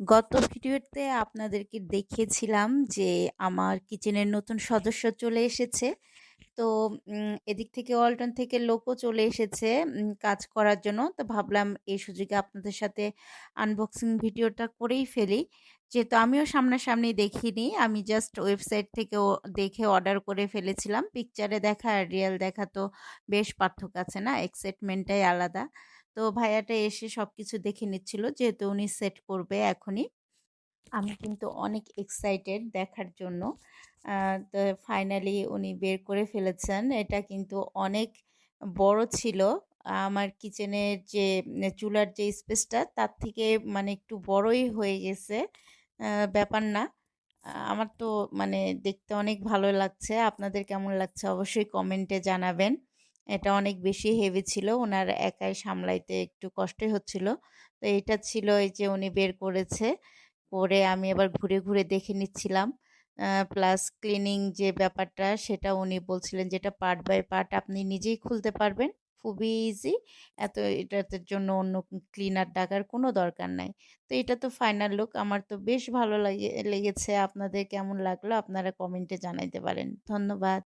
গত ভিডিওতে আপনাদেরকে দেখিয়েছিলাম যে আমার কিচেনের নতুন সদস্য চলে এসেছে। তো এদিক থেকে ওয়ালটন থেকে লোকও চলে এসেছে কাজ করার জন্য। তো ভাবলাম এই সুযোগে আপনাদের সাথে আনবক্সিং ভিডিওটা করেই ফেলি। যেহেতু আমিও সামনাসামনি দেখিনি, আমি জাস্ট ওয়েবসাইট থেকে দেখে অর্ডার করে ফেলেছিলাম। পিকচারে দেখা আর রিয়েল দেখা তো বেশ পার্থক্য আছে না? এক্সাইটমেন্টটাই আলাদা। তো ভাইয়াটা এসে সবকিছু দেখে নিচ্ছিল যেহেতু উনি সেট করবে এখনই। আমি কিন্তু অনেক এক্সাইটেড দেখার জন্য। তো ফাইনালি উনি বের করে ফেলেছেন। এটা কিন্তু অনেক বড় ছিল। আমার কিচেনের যে চুলার যে স্পেসটা তার থেকে মানে একটু বড়ই হয়ে গেছে। ব্যাপার না। আমার তো মানে দেখতে অনেক ভালো লাগছে। আপনাদের কেমন লাগছে অবশ্যই কমেন্টে জানাবেন। এটা অনেক বেশি হেভি ছিল। উনার একাই সামলাইতে একটু কষ্টই হচ্ছিল। তো এটা ছিল এই যে উনি বের করেছে। করে আমি আবার ঘুরে, ঘুরে দেখে নিচ্ছিলাম। প্লাস ক্লিনিং যে ব্যাপারটা সেটা উনি বলছিলেন যে এটা পার্ট বাই পার্ট আপনি নিজেই খুলতে পারবেন। খুবই ইজি। এটার জন্য অন্য ক্লিনার ডাকার কোনো দরকার নাই। তো এটা তো ফাইনাল লুক। আমার তো বেশ ভালো লেগেছে। আপনাদের কেমন লাগলো আপনারা কমেন্টে জানাইতে পারেন। ধন্যবাদ।